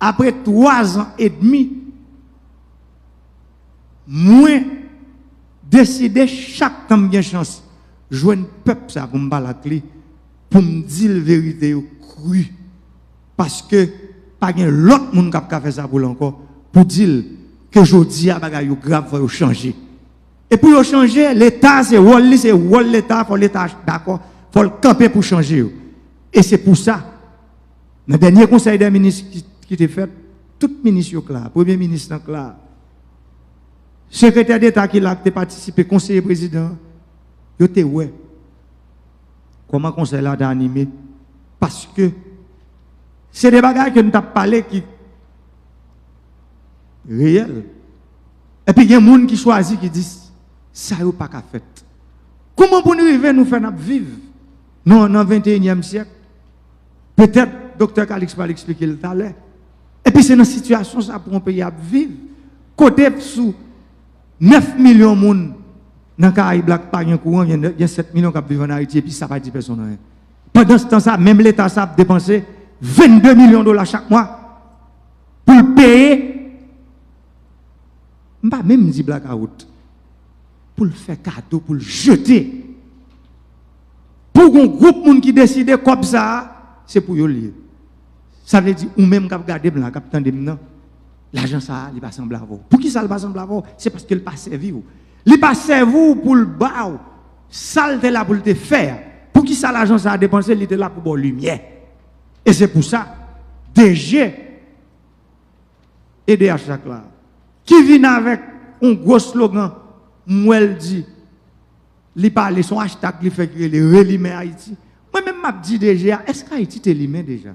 après 3 ans et demi, moi, décider chaque temps bien chance, jouer un peuple ça pour me parler la clé, pour me dire la vérité cru. Parce que, pas l'autre monde qui a fait ça pour encore, pour dire que je dis à bagay grave, il faut changer. Et pour changer, l'État, c'est rôle l'État, il faut l'État, d'accord, il faut le camper pour changer. Et c'est pour ça, dans le dernier conseil des ministres qui était fait, tout ministre là, premier ministre là, secrétaire d'État qui a participé, conseiller président, il était ouais. Comment le conseil là a animé? Parce que c'est des bagages que nous avons parlé qui réel. Et puis il y a des gens qui choisissent qui disent ça n'est pas qu'à faire. Comment pour nous arriver nous faire vivre non dans le 21e siècle? Peut-être docteur Calix va l'expliquer tout à l'heure. Et puis c'est dans cette situation ça pour un pays à vivre. Côté sous 9 millions de monde dans le Caraïbes, il y a 7 millions qui vivent en Haïti et puis ça va 10 personnes. Pendant ce temps, même l'État a dépensé 22 millions de dollars chaque mois pour payer. Je ne vais pas même dire blackout. Pour le faire cadeau, pour le jeter. Pour un groupe de monde qui décide comme ça, c'est pour eux lier. Ça veut dire, ou même quand vous regardez le capitaine de maintenant, l'argent ça, il va sembler avoir. Pour qui ça ne va sembler avoir? C'est parce qu'il ne pas servi. Il ne pas servi pour le bas. Ça, il est là pour le faire. Pour qui ça, l'argent ça a dépensé, il était là pour la lumière. Et c'est pour ça, DG et DH là, qui vient avec un gros slogan, moi elle dit, il parle son hashtag, il fait que les relimé Haïti. Moi-même, je dis DG, est-ce qu'Haïti est limé déjà?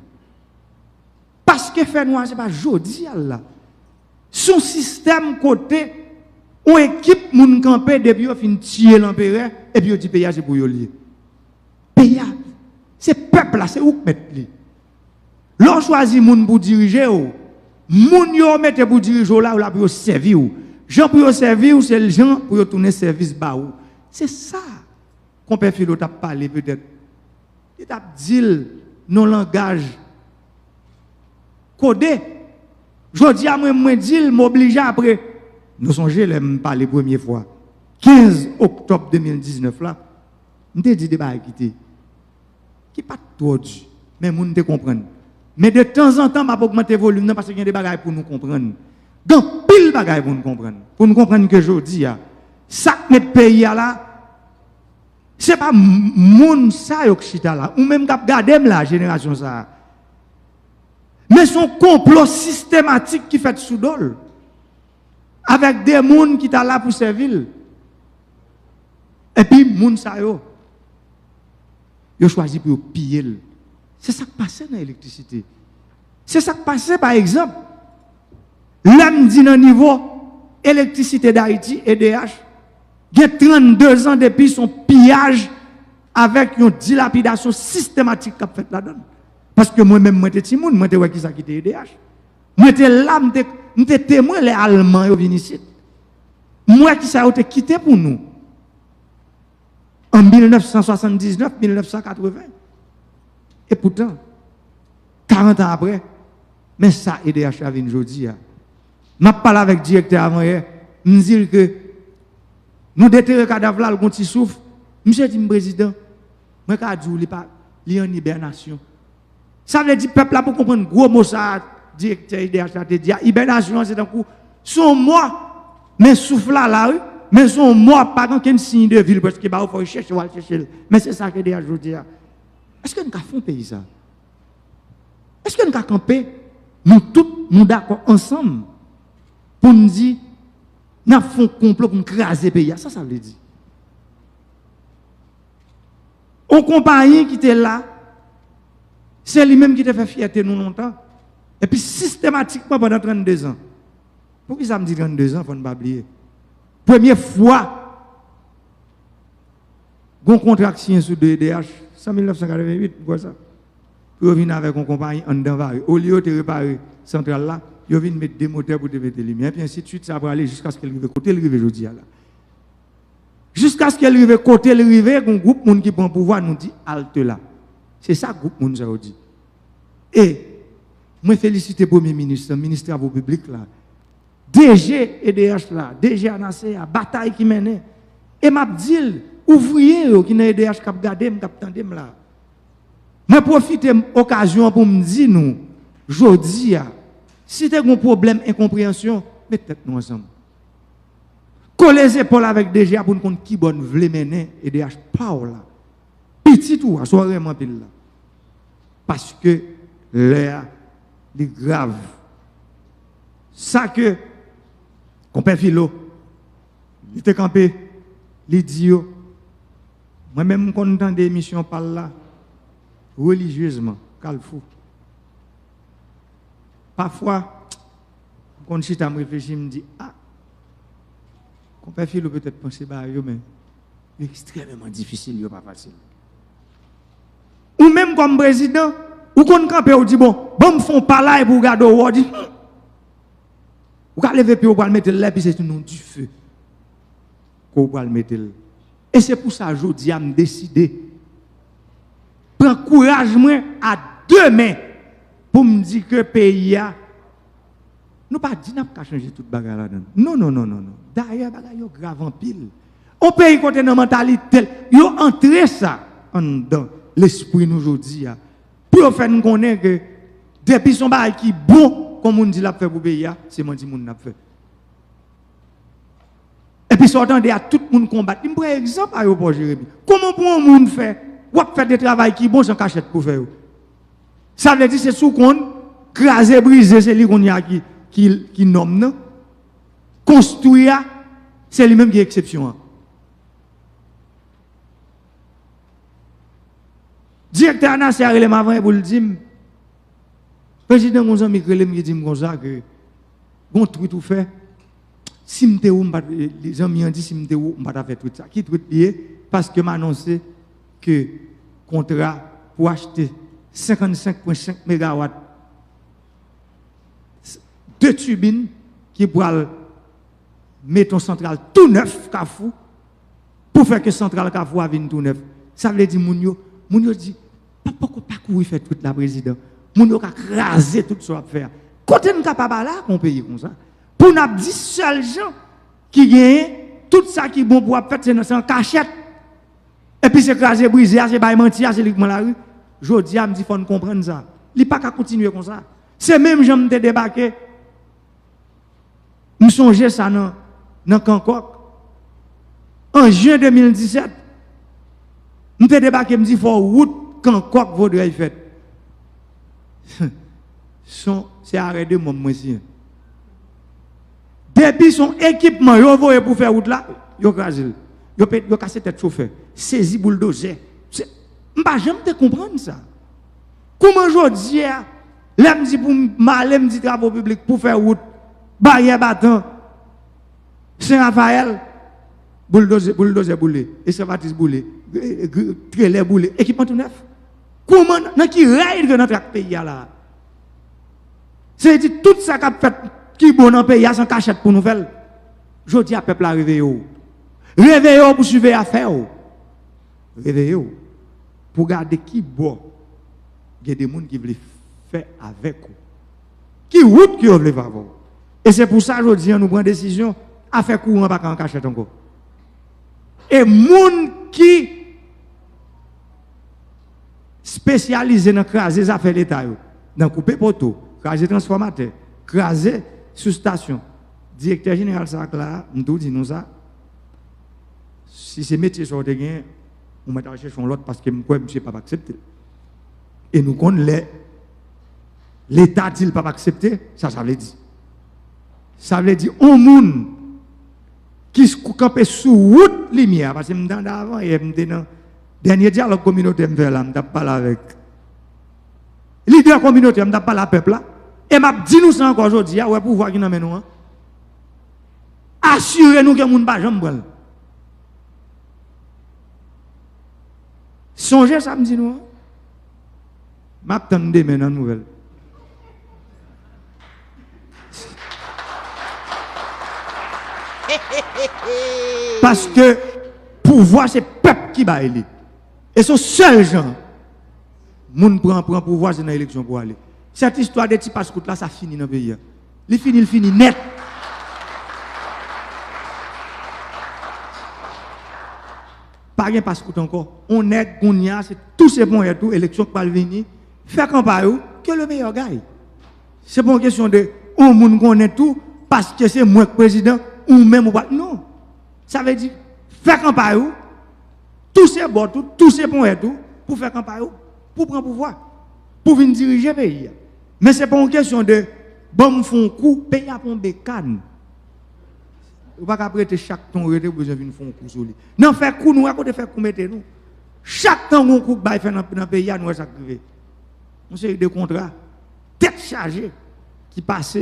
Parce que fait noir, ce n'est pas jodi là. Son système côté, on équipe moun campé depuis on fin tirer l'empereur et puis on dit pays c'est pour yo lié. Pays c'est peuple là, c'est où mettre li. L'on choisit moun pour diriger ou moun yo mette pour diriger là ou là pour servir ou. Gens pour servir ou c'est les gens pour tourner service ba ou. C'est ça qu'on peut faire t'a parler peut-être. Il t'a dit non langage codé. Je dis à moi dit m'oblige après. Nous songez les me parler première fois. 15 octobre 2019 là, on te dit débat qui pas trop dur, mais moun te comprendre. Mais de temps en temps m'a augmenter volume parce qu'il y a des bagages pour nous comprendre. Donc pile bagages pour nous comprendre. Pour nous comprendre que je dis ça notre pays là c'est pas moun ça yo chita là ou même cap garder la génération ça. Mais son complot systématique qui fait sous dol. Avec des gens qui sont là pour servir. Et puis, les gens sa yo, ils choisi pour piller. C'est ça qui passe dans l'électricité. C'est ça qui passe, par exemple. L'homme dit dans le niveau électricité d'Haïti, EDH, il y a 32 ans depuis son pillage avec une dilapidation systématique qu'a fait là-dedans. Parce que moi-même, je suis petit monde, je suis qui ça qui était EDH. Moi, je suis là, je suis témoin, les Allemands, ils viennent ici. Moi, qui ça a été quitté pour nous. En 1979, 1980. Et pourtant, 40 ans après, mais ça, EDH a venu aujourd'hui. Je parle avec le directeur avant hier, je me dis que nous déterrons le cadavre là, le petit souffle. Monsieur dit, président, moi, je dis, il y a une hibernation. Ça veut dire, peuple là, pour comprendre, gros mot ça, directeur IDH a dit, hibernation, c'est un coup, son moi, mais souffle là, mais son moi, pas dans quel signe de ville, parce qu'il faut chercher, mais c'est ça que IDH dit. Est-ce que nous avons fait un pays ça? Est-ce que nous avons campé, nous tous, nous d'accord ensemble, pour nous dire, nous avons fait un complot pour nous craser le pays? Ça veut dire. On compagnie qui était là, c'est lui-même qui t'a fait fierté nous longtemps. Et puis systématiquement pendant 32 ans. Pourquoi ça me dit 32 ans, il ne faut pas oublier. Première fois, un contrat signé sur DDH, c'est en 1988, quoi ça? Ils viennent avec une compagnie en dedans. Au lieu de réparer la centrale là, ils viennent mettre des moteurs pour te mettre les lumières. Et puis ainsi de suite, ça va aller jusqu'à ce qu'elle arrive côté le rive aujourd'hui. Jusqu'à ce qu'elle arrive côté le rive, un groupe de monde qui prend pouvoir nous dit halte là. C'est ça le groupe de monde dit. Et Moi, félicite le Premier ministre, le ministre des Travaux publics là. DG EDH là, DG ANACE, bataille qui mène. Et m'a dit, ouvrier qui n'a EDH qui a gardé, qui a tendu là. Je profite de l'occasion pour me dire, nous, aujourd'hui, si tu as un problème, incompréhension, mettez-nous ensemble. Collez les épaules avec DG pour nous comprendre qui bonne veut mener EDH pas là. Petit tout, soirée pile là. Parce que l'air est grave. Ça que, compère Philo, il était campé, il dit, moi-même, quand on des émissions par là, religieusement, calfou. Parfois, quand je me réfléchis, je me dis, ah, compère Philo peut-être penser, mais c'est extrêmement difficile, il n'est pas facile. Ou même comme président, ou qu'on campe, on dit, bon, me font pas là pour regarder au dit, ou quand lever puis on va le mettre là, puis c'est un nom du feu. Qu'on va le mettre là. Et c'est pour ça que je dis à me décider. Prends courage moi à deux mains pour me dire que le pays a. Nous pas dit n'a pas changer toute bagarre là-dedans. Non. D'ailleurs, bagarre est grave en pile. On pays côté dans mentalité, yo entré ça dans l'esprit nous aujourd'hui. Pour faire nous connaître que depuis son bail qui bon, comme on dit l'a fait pour pays, c'est moi qui moun l'a fait. Et puis sortant de à tout le monde combattre. Je prends un exemple à l'aéroport Jérémy. Comment pour un monde faire ou faire des travail qui bon sans cachette pour faire? Ça veut dire c'est sous compte craser briser c'est lui qu'on y a qui nomme non. Construire c'est lui-même qui est exception. Directeur ANACE a relé avant pour le dire président mon ami relé me dit comme ça que bon truc tout fait. Si m'te ou les amis ont dit si m'te ou m'pa faire tout ça. Qui tout lié parce que m'a annoncé que contrat pour acheter 55,5 MW deux turbines qui pourra mettre en centrale tout neuf Kafou pour faire que centrale Kafou vienne tout neuf. Ça veut dire moun yo dit pas courir faire toute la président. Moun yo ka craser tout ça à faire. Côté nous capable là qu'on paye comme ça. Pour nous dire seuls gens qui gagnent tout ça qui est bon pour faire c'est en cachette. Et puis c'est craser briser, c'est pas mentir, c'est liquement la rue. Je dis à me dit faut comprendre ça. Il pas qu'à continuer comme ça. C'est même j'aime te débarquer. Me songer ça dans Kankok. En juin 2017, me te débarquer me dit faut route Kankok vaudrait fait. C'est arrêt de moi aussi. Depuis son équipement, yo voye pour faire route là, yo crasé. Yo cassé tête chauffeur, saisi bulldozer. M'pa jamais te comprendre ça. Comment je dis là me dit pour m'aller me dit travaux publics pour faire route, barrière battant. Saint-Raphaël bulldozer boulé, et Saint-Baptiste boulé, trailer boulé, équipement tout neuf. Comment dans qui raid que notre pays là. C'est dit tout ça qu'a fait qui bon dans le pays, sans cachette pour nous faire. Je dis à peuple à réveiller. Réveillez pour suivre l'affaire. Réveillez pour garder qui bon. Il y a des gens qui veulent faire avec vous. Qui route qui veulent faire avec vous. Et c'est pour ça que je dis, nous prenons décision à faire courant pas en cachette encore. Et les gens qui spécialisés dans craser les affaires d'État, dans couper poteau, craser transformateur, craser sous-station. Directeur général ça là, nous dit nous ça. Si ces métiers sont de gain, on va chercher l'autre parce que moi je ne pas accepter. Et nous connaissons l'État dit pas accepter, ça veut dire. Ça veut dire un monde qui se campe sous route lumière parce que me dans avant et me dans dernier dialogue communautaire me fait là, me parler avec leader communautaire, me parler à peuple là. Et m'a dit nous ça encore aujourd'hui, ouais pour voir qui nous nous. Assurez-nous que moun pas jamais brûle. Songez ça me dit nous. M'attendez maintenant nouvelle. Parce que pouvoir c'est peuple qui va aller. Et ce seul gens moun prend pouvoir c'est dans l'élection pour aller. Cette histoire de petits passe-route là, ça finit dans le pays. Il finit net. Pas de passe-route encore. On est, on y a, c'est tout ces bons et tout, élection qui va venir. Faire campagne, que le meilleur gagne. C'est pas une question de, on monde connaît tout, parce que c'est moi le président, ou même ou pas. Non. Ça veut dire, faire campagne, tous ces bons, tous ces bons et tout, pour faire campagne, pour prendre pouvoir, pour venir diriger le pays. Mais ce n'est pas une question de, bon, font coup, pays à un bécane. Vous ne pouvez pas prêter chaque temps, vous avez besoin de faire un coup sur lui. Non, faire coup, nous, à côté de faire coup, mettez-nous. Chaque temps, on coupe, il fait dans le pays, nous, ça arrive. On a des contrats, tête chargée, qui passent,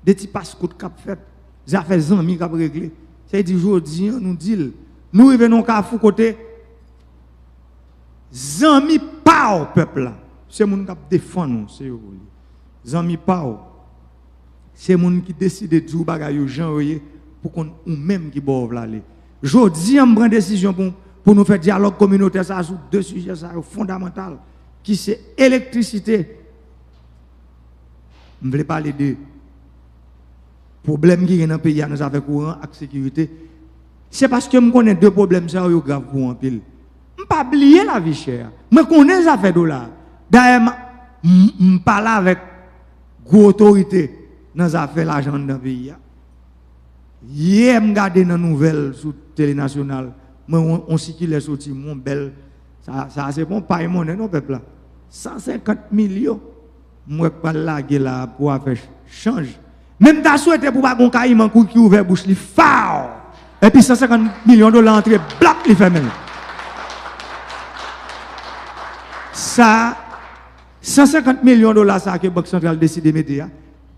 des petits passe-coups cap fait, ça fait 100 000 cap réglé. C'est dit, aujourd'hui, nous dit, nous revenons à fou côté, 100 000 pas au peuple là. C'est moun qui défend nous, c'est eux. Zami pas. C'est moun qui décide de tout bagay yo gens pour qu'on ou même qui boive l'aller. Jodi on prend décision pour nous faire dialogue communautaire ça sur deux sujets ça fondamentaux qui c'est électricité. On veut parler de problèmes qui sont dans le pays nous avec courant et sécurité. C'est parce que je connais deux problèmes ça yo grave pour en pile. On pas oublier la vie chère. Moi connais ça fait $. D'ailleurs, je parle avec gros autorité dans les affaires l'argent dans le pays. Hier, je regarde dans les nouvelles sur télé nationale, on circule sorti mon bel, ça c'est bon, pas monnaie non peuple là. 150 millions, moi je parle là pour faire change. Même ta souhaité pour pas qu'on caille un coup qui ouvert bouche li fao. Et puis 150 millions $ entrée black li fait même. Ça 150 millions $ ça que Banque centrale décide de mettre là.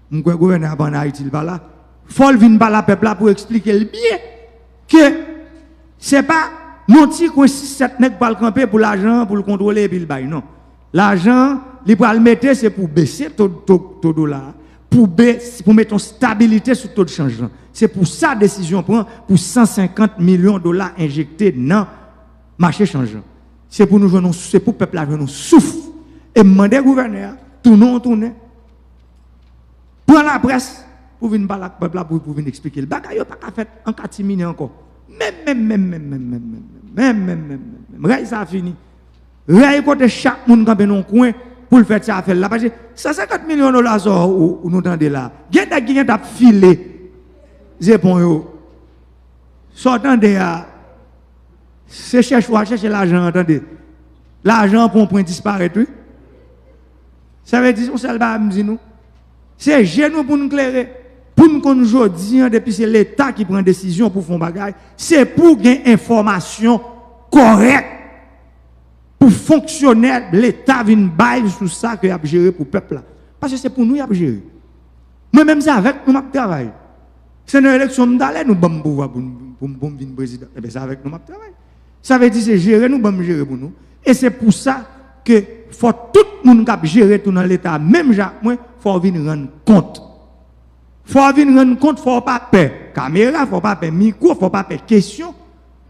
Mon gouverneur en Haïti il va là. Faut le venir par la peuple là pour expliquer bien que c'est pas non ti quoi 6-7 nèg pour le camper pour l'argent pour le contrôler et puis le bail non. L'argent il pour le mettre c'est pour baisser taux dollar pour mettre une stabilité sur taux de change. C'est pour ça décision prend pour 150 millions $ injectés dans marché changeant. C'est pour nous jouer c'est pour peuple là nous souffle et demander au gouverneur tourner prend la presse pour venir parler avec le peuple pour venir expliquer le bagage pas fait en catimini encore même ça a fini Ray côté chaque monde dans un coin pour le faire ça affaire là parce que 150 millions $ ça ou nous entendez là gagne qui t'a filé zépon yo sortant de c'est chercher l'argent entendez l'argent pour un point disparaître ça veut dire on seul ba me dit nous c'est genou pour nous clairer pour nous qu'on aujourd'hui depuis c'est l'état qui prend décision pour faire bagage c'est pour gagner information correcte pour fonctionner l'état vient bail sur ça que a gérer pour peuple là parce que c'est pour nous y a gérer moi même ça avec nous m'a travail c'est une élection d'aller nous bon pouvoir pour venir président et bien ça avec nous m'a travail ça veut dire c'est gérer nous bon gérer pour nous et c'est pour ça que faut tout le monde qui gérer tout dans l'état même Jacques moi faut venir rendre compte faut pas peur caméra faut pas peur micro faut pas peur question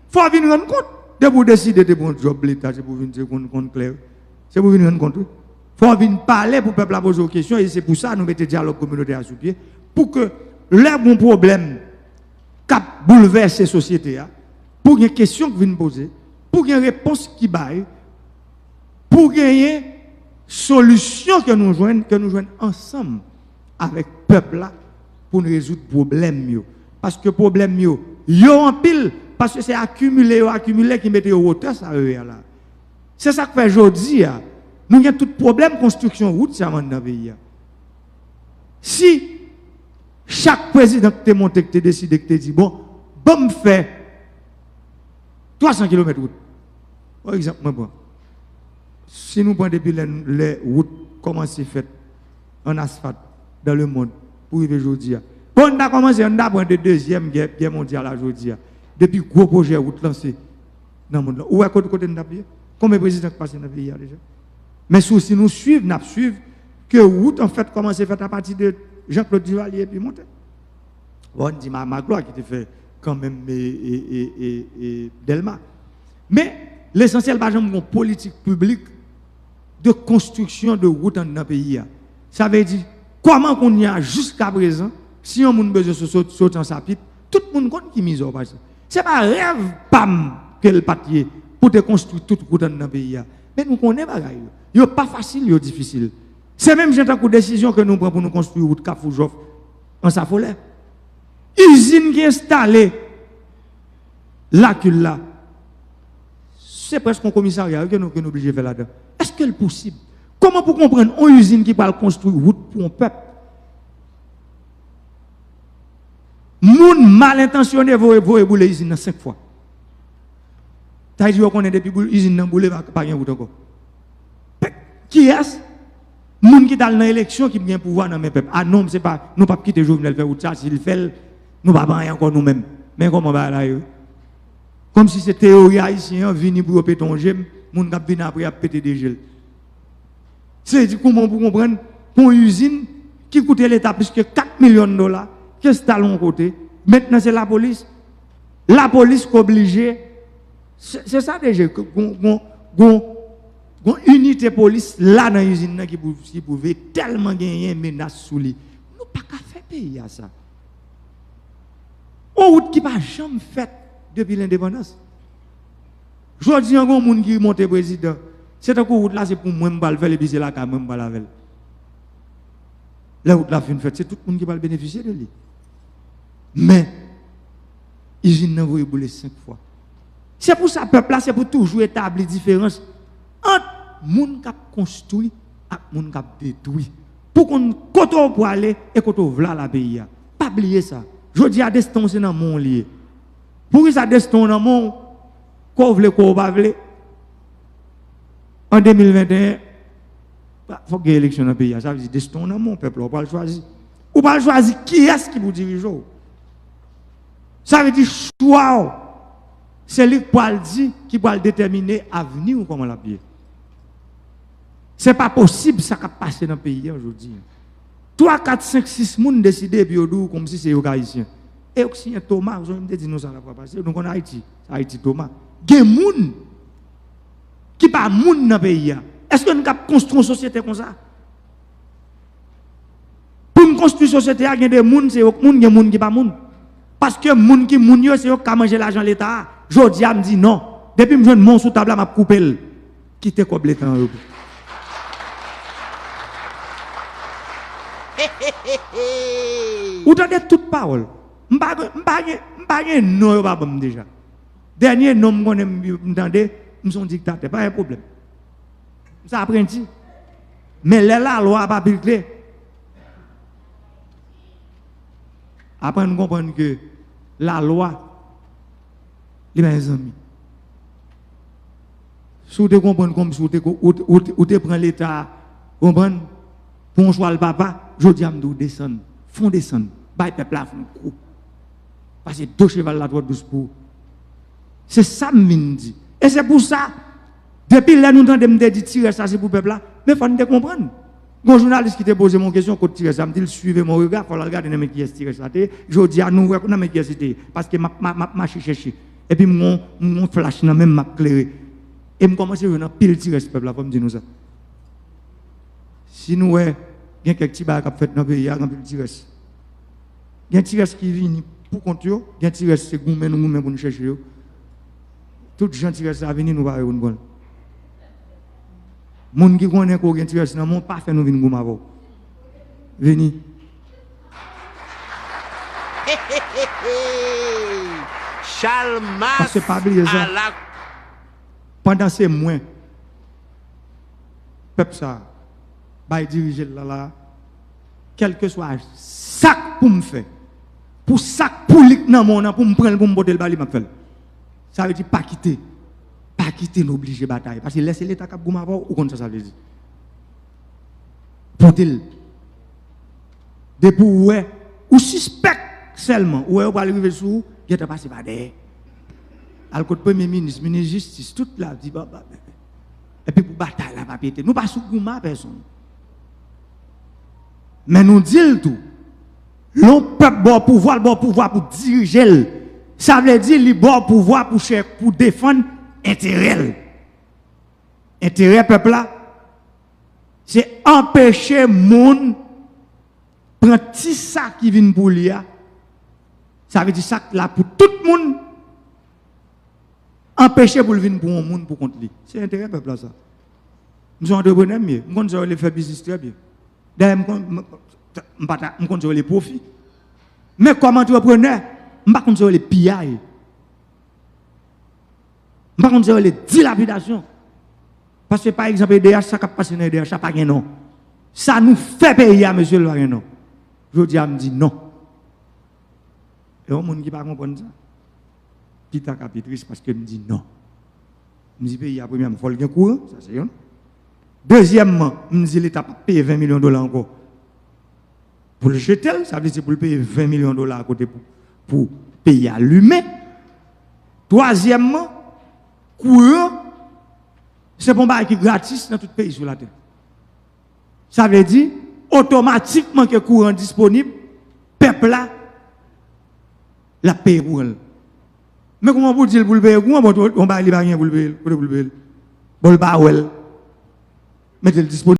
faut venir rendre compte de pour décider de bon job l'état c'est pour venir dire compte clair c'est pour venir rendre compte faut venir parler pour peuple poser des questions et c'est pour ça nous mettons dialogue communautaire sur pied pour que les bons problèmes qui bouleversent la société pour qu'il y ait des questions qui viennent poser pour qu'il y ait une réponse qui baille pour gagner solution que nous joignons ensemble avec le peuple là pour nous résoudre le problème. Parce que le problème, yo en pile, parce que c'est accumulé qui mette au hauteur ça là. C'est ça que fait aujourd'hui. Nous avons tout problème construction route ça dans le pays. Si chaque président qui te monté, qui te décidé, qui te dit bon fait 300 km route. Par exemple, moi, si nous prenons depuis les routes, comment c'est fait en asphalte dans le monde pour arriver aujourd'hui. Bon, on a commencé, on a pris la deuxième guerre mondiale aujourd'hui. Depuis gros projet route lancé dans le monde. Où est côté de notre pays? Combien de présidents passent dans le pays déjà? Mais si nous suivons, que route en fait commence à faire à partir de Jean-Claude Duvalier et puis monter. Bon, on dit ma gloire qui te fait quand même et Delma. Mais l'essentiel, par exemple, une politique publique de construction de route dans le pays. Ça veut dire, comment qu'on y a jusqu'à présent, si on a besoin de sauter en sapit, tout le monde connaît qui mise au passé. Ce n'est pas un rêve, pam, que le papier, pour te construire toute route dans le pays. Mais nous connaissons pas. Ce n'est pas facile, c'est difficile. C'est même une décision que nous prenons pour nous construire route Kafoujof en Safolé. Usine qui est installée, là, c'est presque un commissariat que nous sommes obligés de faire là-dedans. Est-ce que c'est possible? Comment pour comprendre une usine qui va construire une route pour un peuple? Moun mal intentionné va bouler l'usine 5 fois. T'as dit qu'on est depuis l'usine n'a boulé pas rien route encore. Qui est-ce? Moun qui dans l'élection qui vient pouvoir dans mes peuples. Ah non, c'est pas nous pas quitter Jovenel faire route ça, s'il fait nous pas rien encore nous-mêmes. Mais comment va là? Comme si c'était théorie haïtien vini pour péter ton gemme, moun k'ap vinn après à péter des gels. C'est dit comment pour comprendre pour une usine qui coûte l'État plus que 4 millions de dollars, qu'est-ce que l'on côté? Maintenant c'est la police. La police qui est obligée, c'est ça déjà, une unité police là dans l'usine qui pouvait tellement gagner une menace sous lui. Nous pas qu'à faire payer à ça. On route qui pas jamais faite depuis l'indépendance. Je dis à un monde qui monte président, cette route là c'est pour moi me faire et puis c'est là quand même pas la veille. La route là fin faite, c'est tout le monde qui va bénéficier de lui. Mais l'usine n'a pas boulé 5 fois. C'est pour ça peuple là, c'est pour toujours établir différence entre moun qui a construit et moun qui a détruit. Pour qu'on koto pour aller et koto vla la pays. Pas oublier ça. Je dis à destin c'est dans mon lié. Pour que ça destin dans mon ko vle ko pas vle. En 2021 faut qu'il y ait élection dans le pays. Ça veut dire destin dans mon peuple, on pas le choisir. Ou pas choisir qui est-ce qui vous dirige. Ça veut dire choix. C'est lui qui peut déterminer l'avenir ou comment la vie. Ce n'est pas possible ça qui a passé dans le pays aujourd'hui. 3, 4, 5, 6 personnes décident de comme si c'est les Haïtiens. Et aussi, Thomas, je me dis nous ça va passer. Donc on a Haïti, Thomas. Il y a des gens qui ne sont pas dans le pays. Est-ce qu'on a construit une société comme ça? Pour construire une société, il y a des gens qui ne sont pas gens. Parce que les gens qui sont c'est eux qui mangent l'argent de l'État. Jodi a me dit non. Depuis que je mon sous table, je vais couper. Quittez comme l'État. Vous entendez toute parole. Je ne sais pas non déjà. Dernier nom que je entendez, je suis un dictateur. Pas un problème. Ça apprenti. Mais la loi n'a pas appliqué. Après, nous comprenons que la loi, les amis, si vous comprenez comme si vous prenez l'État, vous comprenez, pour un choix le papa, je dis à vous descendre, font descendre, bah, peuple là, font coup. Parce que 2 chevals là, 12 pour. C'est ça que je dis. Et c'est pour ça, depuis là, nous avons dit tirer ça, c'est pour le peuple là, mais il faut nous comprendre. Un journaliste qui t'a posé mon question, quand tirer ça, me dit, suivez mon regard, il faut regarder qui est tiré ça. Je dis à nous, qui est tiré, parce que ma cherché. Et puis mon flash n'a même m'a éclairé. Et je commence à venir pile tirer ce peuple là, pour me dire nous ça. Si nous, il y a quelques petits bacs qui ont fait dans le pays, il y a un pile tirer. Il y a un tirer qui vient pour compter, il y a un tirer qui est nous pour nous chercher. Tout les gens tirer ça, venir nous voir. Les gens qui connaissent qu'on tire ça, non, pas fait nous venir nous voir. Venez. Chalmas c'est pas oublier ça. Pendant ces mois, peuple ça, bah diriger là, quel que soit sac pour me faire, pour sac pour lik dans mon pour me prendre pour me botter le bali m'a fait. Ça veut dire pas quitter l'obligé bataille parce que laisser l'état cap gouma ou comme ça veut dire. Pour-il depuis ouais ou suspect seulement ou on va arriver sous il est passé par derrière. Al côté premier ministre, ministre de justice, toute la dit bah. Et puis pour bataille la pas péter. Nous pas sous gouma personne. Mais nous disons tout. L'on peuple bon pouvoir pour diriger. Ça veut dire li bon pouvoir pour défendre intérêt. Intérêt peuple là. c'est empêcher moun prendre petit ça qui vient pour lui. Ça veut dire ça là pour tout le monde. Empêcher pour venir pour un monde pour contre lui. C'est intérêt peuple là ça. Nous sommes entrepreneurs mieux. Nous comptons les faire business très bien. D'ailleurs, nous comptons les profits. Mais comme entrepreneur, nous ne comptons les pillages. Nous ne comptons les dilapidations. Parce que par exemple, les DH, ça qui passe dans les DH, ça n'a pas de nom. Ça nous fait payer, monsieur le non. Je dis, me dit non. Et il y a des gens qui ne comprennent pas ça. Qui t'a capitrice parce que me dit non. Me dit, pays, premièrement, il faut le courant, ça c'est un. Deuxièmement, me dit, l'État pas payer 20 millions de dollars encore. Pour le jeter, ça veut dire pour le payer 20 millions de dollars à côté pour payer à l'humain. Troisièmement, courant, c'est pour un qui est gratis dans tout pays sur la terre. Ça veut dire, automatiquement que le courant disponible, peuple là, la paye pour elle. Mais comment vous dire pour le payer, comment on va aller pour le payer, pour le payer, pour le payer, mettez le disponible.